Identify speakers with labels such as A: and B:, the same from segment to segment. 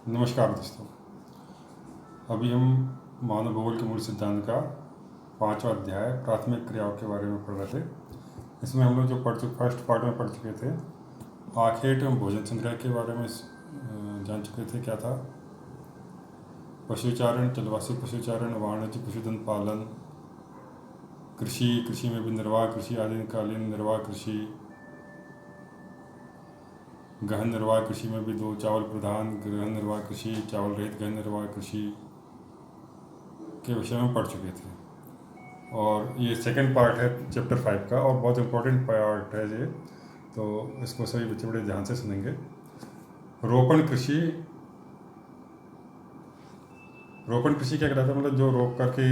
A: नमस्कार दोस्तों। अभी हम मानव भूगोल के मूल सिद्धांत का 5वां अध्याय प्राथमिक क्रियाओं के बारे में पढ़ रहे थे। इसमें हम लोग जो फर्स्ट पार्ट में पढ़ चुके थे, आखेट एवं भोजन संग्रह के बारे में जान चुके थे। क्या था? पशुचारण, जलवासी पशुचारण, वाणिज्य पशुधन पालन, कृषि में भी निर्वाह कृषि, आदिकालीन निर्वाह कृषि, गहन निर्वाह कृषि में भी दो, चावल प्रधान गहन निर्वाह कृषि, चावल रहित गहन निर्वाह कृषि के विषय में पढ़ चुके थे। और ये सेकंड पार्ट है चैप्टर 5 का, और बहुत इम्पोर्टेंट पार्ट है ये, तो इसको सभी बच्चे बड़े ध्यान से सुनेंगे। रोपण कृषि क्या कहलाता है? मतलब जो रोप करके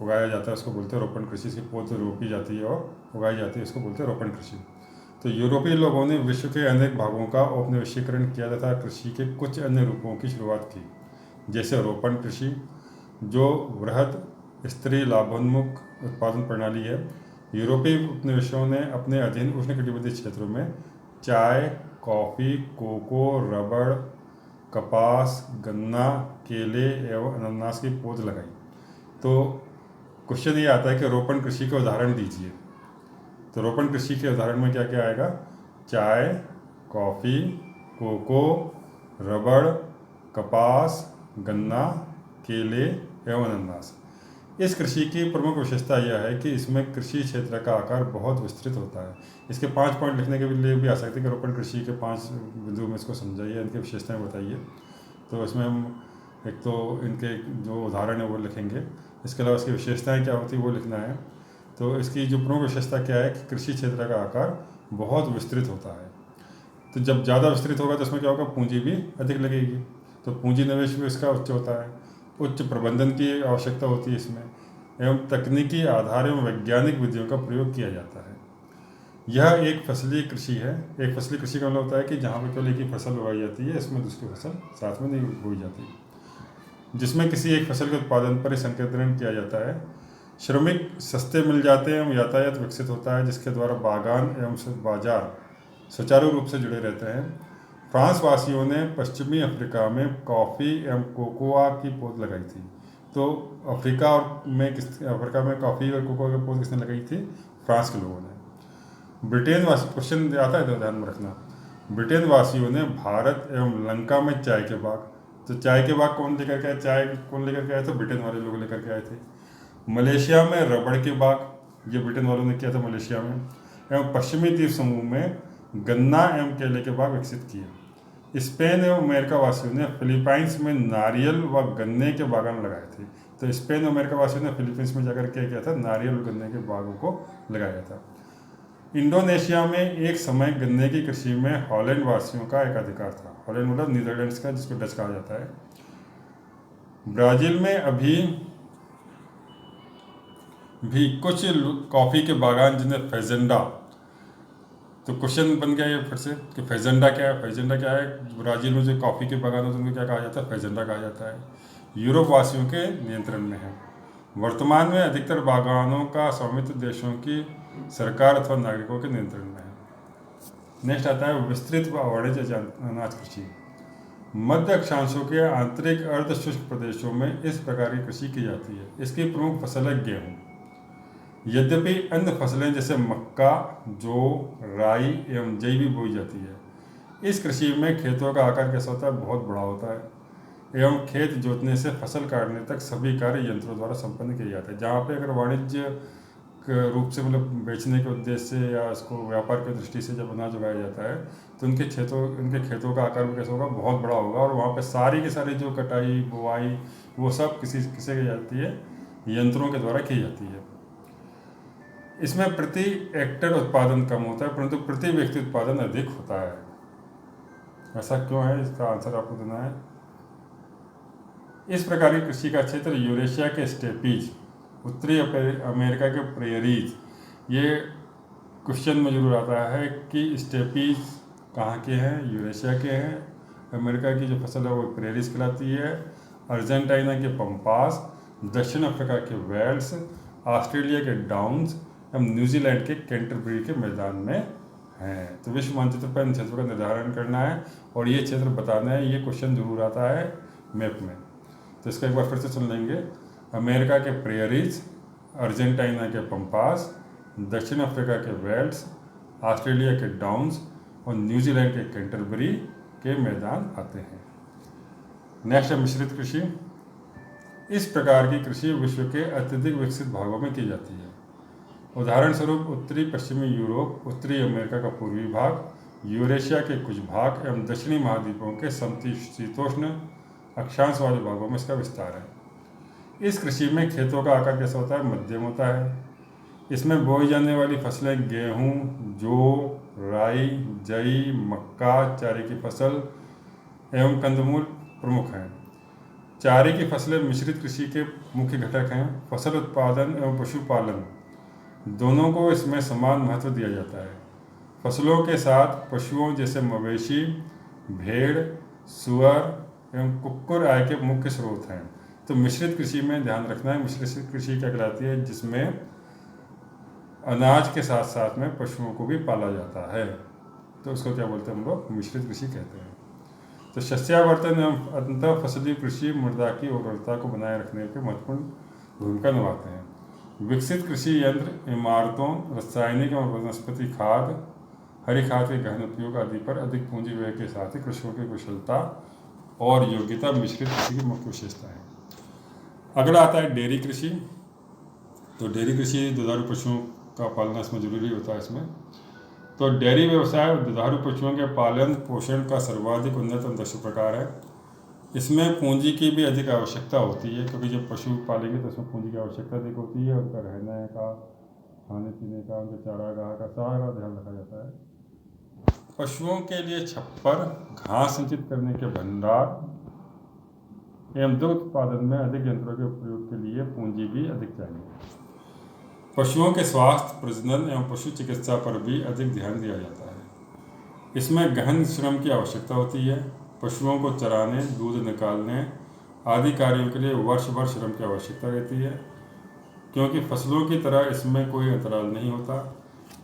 A: उगाया जाता है उसको बोलते हैं रोपण कृषि। इसकी पौध रोपी जाती है और उगाई जाती है, इसको बोलते हैं रोपण कृषि। तो यूरोपीय लोगों ने विश्व के अनेक भागों का औपनिवेशीकरण किया तथा कृषि के कुछ अन्य रूपों की शुरुआत की, जैसे रोपण कृषि, जो वृहद स्त्री लाभोन्मुख उत्पादन प्रणाली है। यूरोपीय उपनिवेशों ने अपने अधीन उष्णकटिबंधीय क्षेत्रों में चाय, कॉफ़ी, कोको, रबड़, कपास, गन्ना, केले एवं अनानास की पौध लगाई। तो क्वेश्चन ये आता है कि रोपण कृषि के उदाहरण दीजिए। तो रोपण कृषि के उदाहरण में क्या क्या आएगा? चाय, कॉफ़ी, कोको, रबड़, कपास, गन्ना, केले एवं अनानास। इस कृषि की प्रमुख विशेषता यह है कि इसमें कृषि क्षेत्र का आकार बहुत विस्तृत होता है। इसके 5 पॉइंट लिखने के लिए भी आ सकते हैं कि रोपण कृषि के 5 बिंदु में इसको समझाइए, इनकी विशेषताएं बताइए। तो इसमें हम एक तो इनके जो उदाहरण है वो लिखेंगे, इसके अलावा इसकी विशेषताएं क्या होती है वो लिखना है। तो इसकी जो प्रमुख विशेषता क्या है कि कृषि क्षेत्र का आकार बहुत विस्तृत होता है। तो जब ज़्यादा विस्तृत होगा तो इसमें क्या होगा? पूंजी भी अधिक लगेगी, तो पूंजी निवेश भी इसका उच्च होता है। उच्च प्रबंधन की आवश्यकता होती है इसमें, एवं तकनीकी आधार एवं वैज्ञानिक विधियों का प्रयोग किया जाता है। यह एक फसलीय कृषि है। एक फसलीय कृषि का मतलब होता है कि जहाँ पर केवल एक ही फसल उगाई जाती है, इसमें दूसरी फसल साथ में नहीं बोई जाती, जिसमें किसी एक फसल के उत्पादन पर संकेंद्रण किया जाता है। श्रमिक सस्ते मिल जाते हैं एवं यातायात विकसित होता है, जिसके द्वारा बागान एवं बाजार सुचारू रूप से जुड़े रहते हैं। फ्रांस वासियों ने पश्चिमी अफ्रीका में कॉफ़ी एवं कोकोआ की पौध लगाई थी। तो अफ्रीका में कॉफ़ी और कोकोआ की पौध किसने लगाई थी? फ्रांस के लोगों ने। ब्रिटेन वासी, क्वेश्चन आता है तो ध्यान में रखना, ब्रिटेन वासियों ने भारत एवं लंका में चाय के बाग, तो चाय के बाग कौन लेकर के आए? चाय कौन लेकर के आए? तो ब्रिटेन वाले लोग लेकर के आए थे। मलेशिया में रबड़ के बाग, ये ब्रिटेन वालों ने किया था मलेशिया में। एवं पश्चिमी द्वीप समूह में गन्ना एवं केले के बाग विकसित किए। स्पेन एवं अमेरिका वासियों ने फिलीपाइंस में नारियल व गन्ने के बागान लगाए थे। तो स्पेन और अमेरिका वासियों ने फिलीपींस में जाकर क्या किया था? नारियल और गन्ने के बागों को लगाया था। इंडोनेशिया में एक समय गन्ने की कृषि में हॉलैंड वासियों का एक अधिकार था। हॉलैंड मतलब नीदरलैंड्स का, जिसको डच कहा जाता है। ब्राज़ील में अभी भी कुछ कॉफ़ी के बागान, जिन्हें फेजेंडा, तो क्वेश्चन बन गया ये फिर से कि फेजेंडा क्या है? फेजेंडा क्या है? ब्राज़ील में जो कॉफ़ी के बागान होते हैं उनको क्या कहा जाता है? फेजेंडा कहा जाता है। यूरोप वासियों के नियंत्रण में है। वर्तमान में अधिकतर बागानों का स्वामित्व देशों की सरकार अथवा नागरिकों के नियंत्रण में है। नेक्स्ट आता है विस्तृत वाणिज्य अनाज कृषि। मध्य अक्षांशों के आंतरिक अर्ध शुष्क प्रदेशों में इस प्रकार की कृषि की जाती है। इसकी प्रमुख फसल है गेहूँ। यद्यपि अन्य फसलें जैसे मक्का, जौ, राई एवं जई भी बोई जाती है। इस कृषि में खेतों का आकार कैसा होता है? बहुत बड़ा होता है, एवं खेत जोतने से फसल काटने तक सभी कार्य यंत्रों द्वारा संपन्न किए जाते हैं। जहाँ पे अगर वाणिज्य रूप से मतलब बेचने के उद्देश्य से या इसको व्यापार की दृष्टि से जब अनाज उगाया जाता है तो उनके खेतों का आकार भी कैसा होगा? बहुत बड़ा होगा। और वहाँ पे सारी की सारी जो कटाई, बुवाई, वो सब किसे की जाती है? यंत्रों के द्वारा की जाती है। इसमें प्रति हेक्टेयर उत्पादन कम होता है, परंतु प्रति व्यक्ति उत्पादन अधिक होता है। ऐसा क्यों है? इसका आंसर आपको देना है। इस प्रकार की कृषि का क्षेत्र यूरेशिया के स्टेपीज, उत्तरी अमेरिका के प्रेरीज, ये क्वेश्चन में जरूर आता है कि स्टेपीज कहाँ के हैं? यूरेशिया के हैं। अमेरिका की जो फसल है वो प्रेरीज कहलाती है। अर्जेंटीना के पंपास, दक्षिण अफ्रीका के वेल्स, ऑस्ट्रेलिया के डाउन्स एवं न्यूजीलैंड के कैंटरबरी के मैदान में हैं। तो विश्व मानचित्र पर इन क्षेत्रों का निर्धारण करना है और ये क्षेत्र बताना है। ये क्वेश्चन जरूर आता है मैप में। तो इसको एक बार फिर से सुन लेंगे। अमेरिका के प्रेयरीज, अर्जेंटीना के पंपास, दक्षिण अफ्रीका के वेल्स, ऑस्ट्रेलिया के डाउन्स और न्यूजीलैंड के कैंटरबरी के मैदान आते हैं। नेक्स्ट है मिश्रित कृषि। इस प्रकार की कृषि विश्व के अत्यधिक विकसित भागों में की जाती है। उदाहरण स्वरूप उत्तरी पश्चिमी यूरोप, उत्तरी अमेरिका का पूर्वी भाग, यूरेशिया के कुछ भाग एवं दक्षिणी महाद्वीपों के समशीतोष्ण अक्षांश वाले भागों में इसका विस्तार है। इस कृषि में खेतों का आकार कैसा होता है? मध्यम होता है। इसमें बोई जाने वाली फसलें गेहूँ, जौ, राई, जई, मक्का, चारे की फसल एवं कंदमूल प्रमुख हैं। चारे की फसलें मिश्रित कृषि के मुख्य घटक हैं। फसल उत्पादन एवं पशुपालन दोनों को इसमें समान महत्व दिया जाता है। फसलों के साथ पशुओं जैसे मवेशी, भेड़, सुअर एवं कुक्कुर आय के मुख्य स्रोत हैं। तो मिश्रित कृषि में ध्यान रखना है, मिश्रित कृषि क्या कहलाती है? जिसमें अनाज के साथ साथ में पशुओं को भी पाला जाता है। तो उसको क्या बोलते हैं हम लोग? मिश्रित कृषि कहते हैं। तो शस्यावर्तन एवं अंतः फसली कृषि मृदा की उर्वरता को बनाए रखने की महत्वपूर्ण भूमिका निभाते हैं। विकसित कृषि यंत्र, इमारतों, रासायनिक एवं वनस्पति खाद, हरी खाद के गहन उपयोग आदि पर अधिक पूंजी व्यय के साथ ही कृषियों की कुशलता और योग्यता मिश्रित कृषि की मुख्य विशेषता है। अगला आता है डेयरी कृषि। तो डेयरी कृषि दुधारू पशुओं का पालना इसमें जरूरी होता है। इसमें तो डेयरी व्यवसाय दुधारू पशुओं के पालन पोषण का सर्वाधिक उन्नत और दक्ष प्रकार है। इसमें पूंजी की भी अधिक आवश्यकता होती है, क्योंकि जब पशु पालेंगे तो उसमें पूंजी की आवश्यकता अधिक होती है। उनका रहने का, खाने पीने का, उनके चारागाह का सारा ध्यान रखा जाता है। पशुओं के लिए छप्पर, घास संचित करने के भंडार एवं दुग्ध उत्पादन में अधिक यंत्रों के उपयोग के लिए पूंजी भी अधिक चाहिए। पशुओं के स्वास्थ्य, प्रजनन एवं पशु चिकित्सा पर भी अधिक ध्यान दिया जाता है। इसमें गहन श्रम की आवश्यकता होती है। पशुओं को चराने, दूध निकालने आदि कार्यों के लिए वर्ष भर श्रम की आवश्यकता रहती है। क्योंकि फसलों की तरह इसमें कोई अंतराल नहीं होता,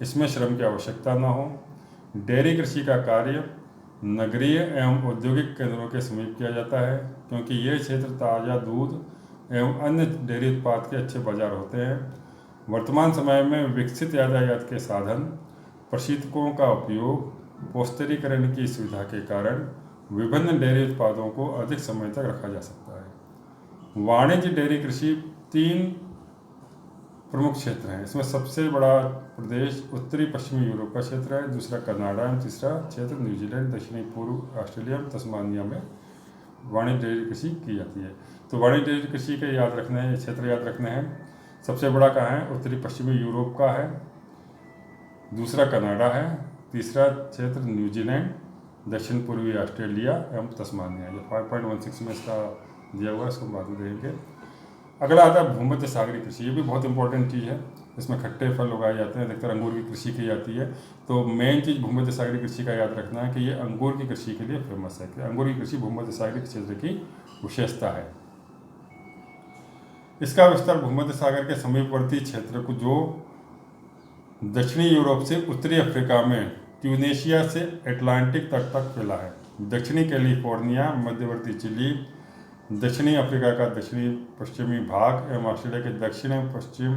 A: इसमें श्रम की आवश्यकता न हो। डेयरी कृषि का कार्य नगरीय एवं औद्योगिक केंद्रों के समीप किया जाता है, क्योंकि ये क्षेत्र ताज़ा दूध एवं अन्य डेयरी उत्पाद के अच्छे बाजार होते हैं। वर्तमान समय में विकसित यातायात के साधन, प्रशीतकों का उपयोग, पौष्टिकरण की सुविधा के कारण विभिन्न डेयरी उत्पादों को अधिक समय तक रखा जा सकता है। वाणिज्य डेयरी कृषि 3 प्रमुख क्षेत्र हैं। इसमें सबसे बड़ा प्रदेश उत्तरी पश्चिमी यूरोप का क्षेत्र है, दूसरा कनाडा एवं तीसरा क्षेत्र न्यूजीलैंड, दक्षिणी पूर्व ऑस्ट्रेलिया, तस्मानिया में वाणिज्य डेयरी कृषि की जाती है। तो वाणिज्य डेयरी कृषि के याद रखने हैं, क्षेत्र याद रखने हैं। सबसे बड़ा कहाँ है? उत्तरी पश्चिमी यूरोप का है, दूसरा कनाडा है, तीसरा क्षेत्र न्यूजीलैंड, दक्षिण पूर्वी ऑस्ट्रेलिया एवं तस्मानिया। ये 5.16 में इसका दिया हुआ है, इसको बाद में देखेंगे। अगला आता है भूमध्य सागरीय कृषि। ये भी बहुत इंपॉर्टेंट चीज़ है। इसमें खट्टे फल उगाए जाते हैं, अधिकतर अंगूर की कृषि की जाती है। तो मेन चीज़ भूमध्य सागरीय कृषि का याद रखना है कि ये अंगूर की कृषि के लिए फेमस है, कि अंगूर की कृषि भूमध्य सागरीय क्षेत्र की विशेषता है। इसका विस्तार भूमध्य सागर के समीपवर्ती क्षेत्र को, जो दक्षिणी यूरोप से उत्तरी अफ्रीका में ट्यूनेशिया से अटलांटिक तट तक फैला है। दक्षिणी कैलिफोर्निया, मध्यवर्ती चिली, दक्षिणी अफ्रीका का दक्षिणी पश्चिमी भाग एवं ऑस्ट्रेलिया के दक्षिण पश्चिम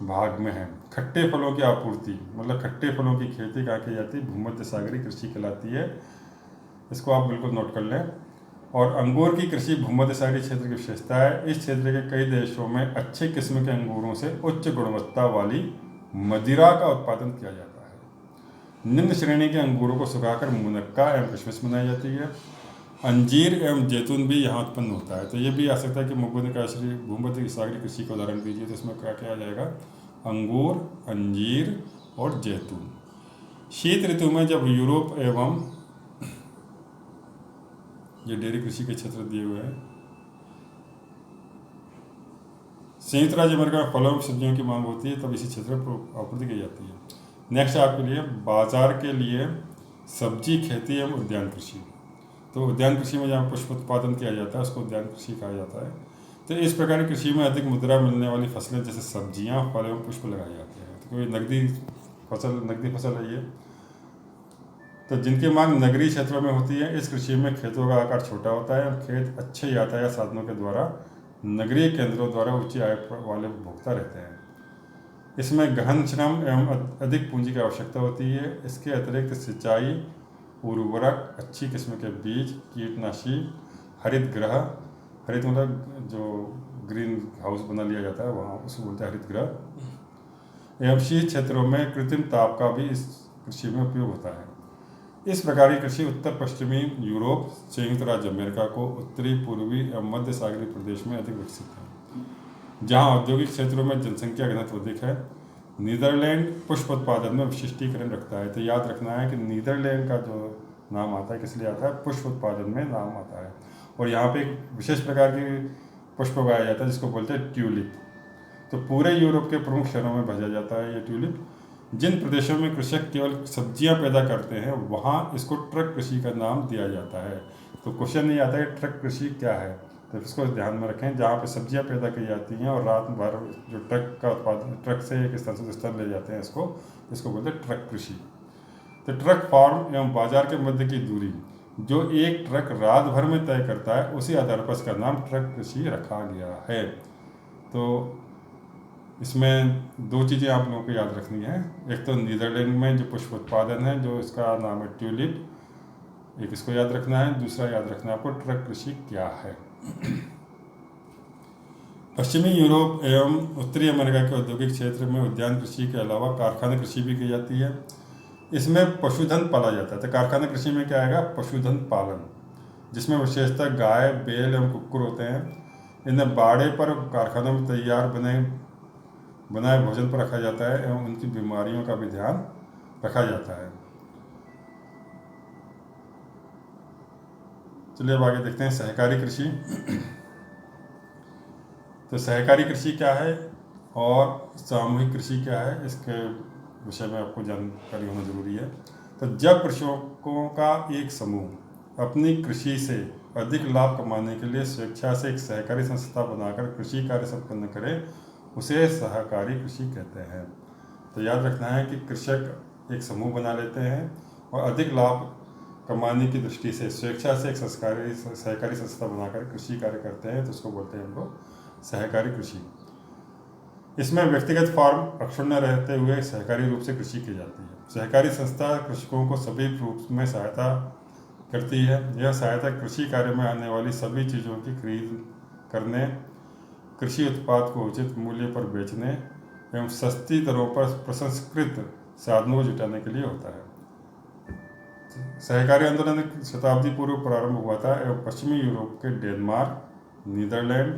A: भाग में है। खट्टे फलों की आपूर्ति, मतलब खट्टे फलों की खेती कहाँ की जाती है? भूमध्य सागरीय कृषि कहलाती है। इसको आप बिल्कुल नोट कर लें। और अंगूर की कृषि भूमध्य सागरीय क्षेत्र की विशेषता है। इस क्षेत्र के कई देशों में अच्छे किस्म के अंगूरों से उच्च गुणवत्ता वाली मदिरा का उत्पादन किया जाता है। निम्न श्रेणी के अंगूरों को सुखाकर मुनक्का एवं किशमिश बनाई जाती है। अंजीर एवं जैतून भी यहाँ उत्पन्न होता है। तो ये भी आ सकता है कि भूमध्य सागरीय कृषि का उदाहरण दीजिए, तो इसमें क्या क्या आ जाएगा? अंगूर, अंजीर और जैतून। शीत ऋतु में जब यूरोप एवं ये डेयरी कृषि के क्षेत्र दिए हुए हैं, संयुक्त राज्य अमेरिका में फलों और सब्जियों की मांग होती है, तब इसी क्षेत्र पर आपूर्ति की जाती है। नेक्स्ट आपके लिए बाजार के लिए सब्जी खेती एवं उद्यान कृषि। तो उद्यान कृषि में जहाँ पुष्प उत्पादन किया जाता है उसको उद्यान कृषि कहा जाता है। तो इस प्रकार की कृषि में अधिक मुद्रा मिलने वाली फसलें जैसे सब्जियाँ, फल एवं पुष्प लगाए जाते हैं। तो कोई नकदी फसल है ये। तो जिनकी मांग नगरीय क्षेत्रों में होती है, इस कृषि में खेतों का आकार छोटा होता है और खेत अच्छे यातायात साधनों के द्वारा नगरीय केंद्रों द्वारा उच्च आय वाले उपभोक्ता रहते हैं। इसमें गहन श्रम एवं अधिक पूंजी की आवश्यकता होती है। इसके अतिरिक्त सिंचाई, उर्वरक, अच्छी किस्म के बीज, कीटनाशी, हरित गृह, हरित मतलब जो ग्रीन हाउस बना लिया जाता है वहाँ उसको बोलते हैं हरित गृह, एवं शीत क्षेत्रों में कृत्रिम ताप का भी इस कृषि में उपयोग होता है। इस प्रकार की कृषि उत्तर पश्चिमी यूरोप, संयुक्त राज्य अमेरिका को उत्तरी, पूर्वी एवं मध्य सागरीय प्रदेश में अधिक विकसित है, जहाँ औद्योगिक क्षेत्रों में जनसंख्या घनत्व अधिक है। नीदरलैंड पुष्प उत्पादन में विशिष्टीकरण रखता है। तो याद रखना है कि नीदरलैंड का जो नाम आता है किस लिए आता है, पुष्प उत्पादन में नाम आता है। और यहाँ पे एक विशेष प्रकार की पुष्प उगाया जाता है जिसको बोलते हैं ट्यूलिप। तो पूरे यूरोप के प्रमुख शहरों में भेजा जाता है ये ट्यूलिप। जिन प्रदेशों में कृषक केवल सब्जियां पैदा करते हैं वहाँ इसको ट्रक कृषि का नाम दिया जाता है। तो क्वेश्चन नहीं आता है ट्रक कृषि क्या है, तो इसको ध्यान में रखें। जहाँ पे सब्जियां पैदा की जाती हैं और रात भर जो ट्रक का उत्पादन, ट्रक से एक स्थल से दूसरे स्थल ले जाते हैं, इसको बोलते हैं ट्रक कृषि। तो ट्रक फार्म एवं बाजार के मध्य की दूरी जो एक ट्रक रात भर में तय करता है, उसी आधार पर इसका नाम ट्रक कृषि रखा गया है। तो इसमें दो चीज़ें आप लोगों को याद रखनी है। एक तो नीदरलैंड में जो पुष्प उत्पादन है जो इसका नाम है ट्यूलिप, एक इसको याद रखना है। दूसरा याद रखना है आपको ट्रक कृषि क्या है। पश्चिमी यूरोप एवं उत्तरी अमेरिका के औद्योगिक क्षेत्र में उद्यान कृषि के अलावा कारखाना कृषि भी की जाती है। इसमें पशुधन पाला जाता है। तो कारखाना कृषि में क्या आएगा, पशुधन पालन, जिसमें विशेषतः गाय, बैल एवं कुक्कुर होते हैं। इन्हें बाड़े पर कारखानों में तैयार बनाए भोजन पर रखा जाता है एवं उनकी बीमारियों का भी ध्यान रखा जाता है। चलिए अब आगे देखते हैं सहकारी कृषि। तो सहकारी कृषि क्या है और सामूहिक कृषि क्या है, इसके विषय में आपको जानकारी होना जरूरी है। तो जब कृषकों का एक समूह अपनी कृषि से अधिक लाभ कमाने के लिए स्वेच्छा से एक सहकारी संस्था बनाकर कृषि कार्य संपन्न करे, उसे सहकारी कृषि कहते हैं। तो याद रखना है कि कृषक एक समूह बना लेते हैं और अधिक लाभ कमाने की दृष्टि से स्वेच्छा से एक सहकारी संस्था बनाकर कृषि कार्य करते हैं, तो उसको बोलते हैं हम लोग सहकारी कृषि। इसमें व्यक्तिगत फार्म अक्षुण्ण रहते हुए सहकारी रूप से कृषि की जाती है। सहकारी संस्था कृषकों को सभी रूप में सहायता करती है। यह सहायता कृषि कार्य में आने वाली सभी चीज़ों की खरीद करने, कृषि उत्पाद को उचित मूल्य पर बेचने एवं सस्ती दरों पर प्रसंस्कृत साधनों को जुटाने के लिए होता है। सहकारी आंदोलन शताब्दी पूर्व प्रारंभ हुआ था एवं पश्चिमी यूरोप के डेनमार्क, नीदरलैंड,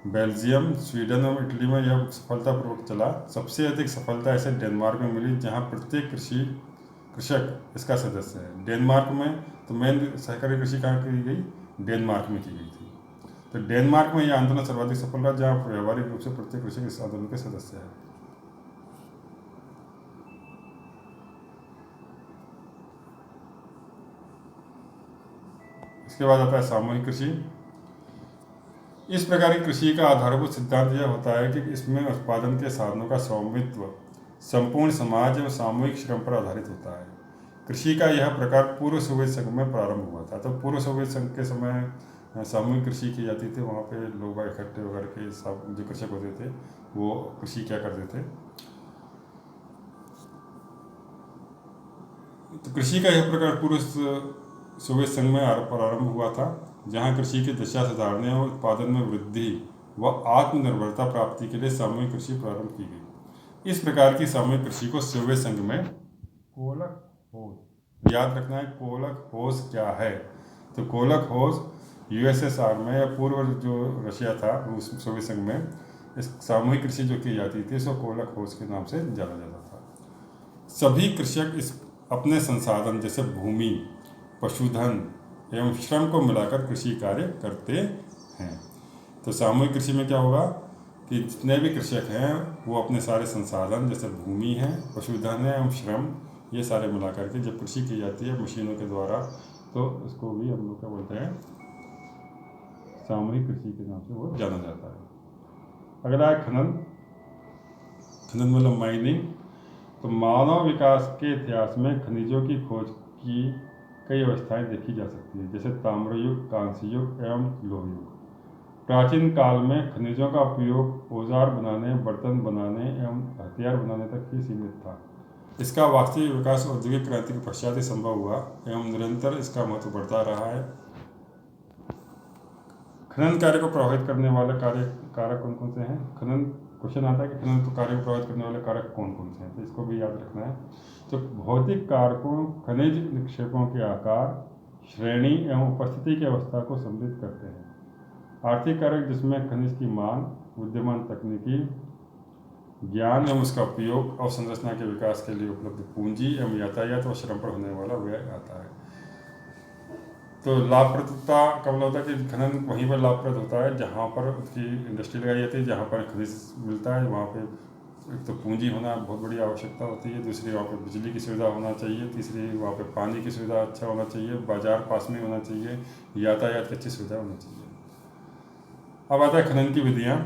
A: बेल्जियम, स्वीडन और इटली में यह सफलतापूर्वक चला। सबसे अधिक सफलता ऐसे डेनमार्क में मिली जहां प्रत्येक कृषक इसका सदस्य है। डेनमार्क में तो मेन सहकारी कृषि कहाँ की गई, डेनमार्क में की गई थी। तो डेनमार्क में यह आंदोलन सर्वाधिक सफल रहा जहाँ व्यावहारिक रूप से प्रत्येक कृषक इस आंदोलन के सदस्य है। इसके बाद आता है सामूहिक कृषि। इस प्रकार की कृषि का आधारभूत सिद्धांत यह होता है कि इसमें उत्पादन के साधनों का स्वामित्व संपूर्ण समाज एवं सामूहिक श्रम पर आधारित होता है। कृषि का यह प्रकार पूर्व सोवियत संघ में प्रारंभ हुआ था। तो पूर्व सोवियत संघ के समय सामूहिक कृषि की जाती थी। वहाँ पे लोग इकट्ठे होकर के सब जो कृषक होते थे वो कृषि क्या करते थे। तो कृषि का यह प्रकार पूर्व सोवियत संघ में प्रारंभ हुआ था, जहां कृषि की दशा सुधारने और उत्पादन में वृद्धि व आत्मनिर्भरता प्राप्ति के लिए सामूहिक कृषि प्रारंभ की गई। इस प्रकार की सामूहिक कृषि को सोवियत संघ में कोलक होज, याद रखना है कोलक होज क्या है। तो कोलक होज यूएसएसआर में या पूर्व जो रशिया था रूस सोवियत संघ में इस सामूहिक कृषि जो की जाती थी इसको कोलक होज के नाम से जाना जाता था। सभी कृषक इस अपने संसाधन जैसे भूमि, पशुधन एवं श्रम को मिलाकर कृषि कार्य करते हैं। तो सामूहिक कृषि में क्या होगा कि जितने भी कृषक हैं वो अपने सारे संसाधन जैसे भूमि है, पशुधन है एवं श्रम, ये सारे मिलाकर के जब कृषि की जाती है मशीनों के द्वारा, तो इसको भी हम लोग क्या बोलते हैं, सामूहिक कृषि के नाम से वो जाना जाता है। अगला है खनन। खनन मतलब माइनिंग। तो मानव विकास के इतिहास में खनिजों की खोज की कई अवस्थाएं देखी जा सकती है, जैसे ताम्र युग, कांस्य युग एवं लोह युग। प्राचीन काल में खनिजों का उपयोग औजार बनाने, बर्तन बनाने एवं हथियार बनाने तक ही सीमित था। इसका वास्तविक विकास औद्योगिक क्रांति के पश्चात ही संभव हुआ एवं निरंतर इसका महत्व बढ़ता रहा है। खनन कार्य को प्रभावित करने वाले कारक कौन कौन से हैं? खनन क्वेश्चन आता है कि खनन कार्य को प्रभावित करने वाले कारक कौन कौन से हैं, तो इसको भी याद रखना है। तो भौतिक कारकों खनिज निक्षेपों के आकार, श्रेणी एवं उपस्थिति की अवस्था को सम्मिलित करते हैं। आर्थिक कारक जिसमें खनिज की मांग, विद्यमान तकनीकी ज्ञान एवं उसका उपयोग और संरचना के विकास के लिए उपलब्ध पूंजी एवं यातायात और श्रम पर होने वाला व्यय आता है। तो लाभप्रदता का मतलब होता है कि खनन वहीं पर लाभप्रद होता है जहाँ पर उसकी इंडस्ट्री लगाई जाती है, जहाँ पर खनिज मिलता है वहाँ पे एक तो पूंजी होना बहुत बड़ी आवश्यकता होती है, दूसरी वहाँ पे बिजली की सुविधा होना चाहिए, तीसरी वहाँ पे पानी की सुविधा अच्छा होना चाहिए, बाजार पास में होना चाहिए, यातायात की अच्छी सुविधा होनी चाहिए। अब आता है खनन की विधियाँ।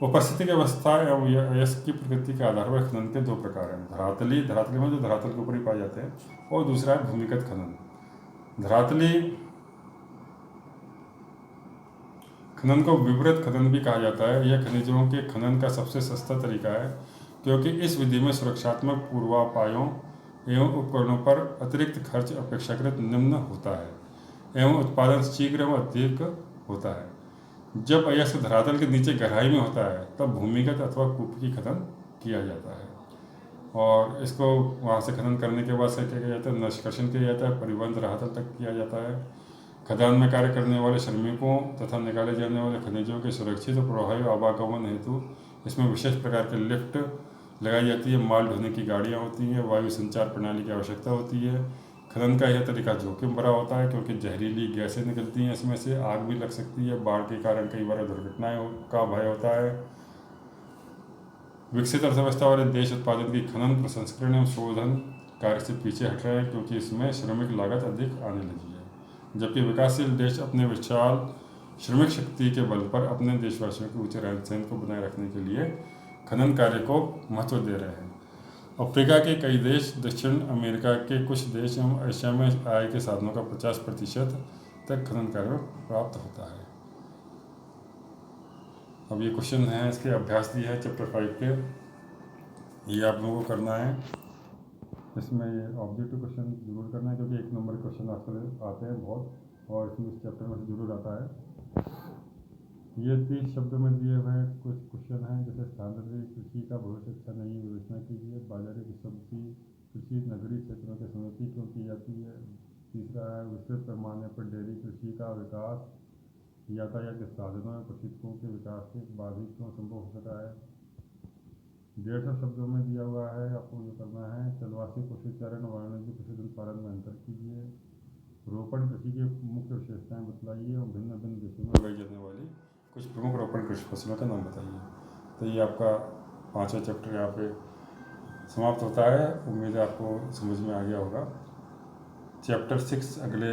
A: उपस्थिति की अवस्था एवं यश की प्रकृति के आधार पर खनन के दो प्रकार हैं। धरातली में जो धरातल के ऊपर ही पाए जाते हैं, और दूसरा है भूमिगत खनन। धरातली खनन को विवृत खनन भी कहा जाता है। यह खनिजों के खनन का सबसे सस्ता तरीका है, क्योंकि इस विधि में सुरक्षात्मक पूर्वापायों एवं उपकरणों पर अतिरिक्त खर्च अपेक्षाकृत निम्न होता है एवं उत्पादन शीघ्र एवं अधिक होता है। जब अयस्क धरातल के नीचे गहराई में होता है तब भूमिगत अथवा कूप की खनन किया जाता है, और इसको वहाँ से खनन करने के बाद से क्या किया जाता है, निष्कर्षण किया जाता है, परिवहन धरातल तक किया जाता है। खदान में कार्य करने वाले श्रमिकों तथा निकाले जाने वाले खनिजों के सुरक्षित और प्रभावी आवागमन हेतु इसमें विशेष प्रकार के लिफ्ट लगाई जाती है, माल ढोने की गाड़ियाँ होती हैं, वायु संचार प्रणाली की आवश्यकता होती है। खनन का यह तरीका जोखिम भरा होता है, क्योंकि जहरीली गैसें निकलती हैं, इसमें से आग भी लग सकती है, बाढ़ के कारण कई बार दुर्घटनाएं का भय होता है। विकसित अर्थव्यवस्था वाले देश उत्पादन की खनन, प्रसंस्करण एवं शोधन कार्य से पीछे हट रहे हैं, क्योंकि इसमें श्रमिक लागत अधिक आने लगी है, जबकि विकासशील देश अपने विशाल श्रमिक शक्ति के बल पर अपने देशवासियों के ऊंचे रहन सहन को बनाए रखने के लिए खनन कार्य को महत्व दे रहे हैं। अफ्रीका के कई देश, दक्षिण अमेरिका के कुछ देश एवं एशिया में आय के साधनों का 50% तक खनन कार्य में प्राप्त होता है। अब ये क्वेश्चन है, इसके अभ्यास दिया है चैप्टर 5 के, ये आप लोगों को करना है। इसमें ये ऑब्जेक्टिव क्वेश्चन जरूर करना है, क्योंकि 1 नंबर क्वेश्चन आजकल आते हैं बहुत, और इसमें इस चैप्टर में से जरूर आता है। ये 30 शब्दों में दिए हुए कुछ क्वेश्चन हैं, जैसे स्थानांतरित कृषि का भविष्य अच्छा नहीं, विवेचना कीजिए। बाजारी विसंगति कृषि नगरीय क्षेत्रों के समीप क्यों की जाती है। तीसरा है विस्तृत पैमाने पर डेयरी कृषि का विकास यातायात के साधनों में प्रशिक्षकों के विकास के बाद ही क्यों संभव हो सका है। 150 शब्दों में दिया हुआ है, आपको ये करना है। चलवासी पशुचारण वाणिज्य पशुधन पालन में अंतर कीजिए। रोपण कृषि की मुख्य विशेषताएं बतलाइए और भिन्न भिन्न देशों में उगाई जाने वाली कुछ प्रमुख रोपण कृषि फसलों का नाम बताइए। तो ये आपका 5वां चैप्टर यहाँ पे समाप्त होता है। उम्मीद है आपको समझ में आ गया होगा। चैप्टर 6 अगले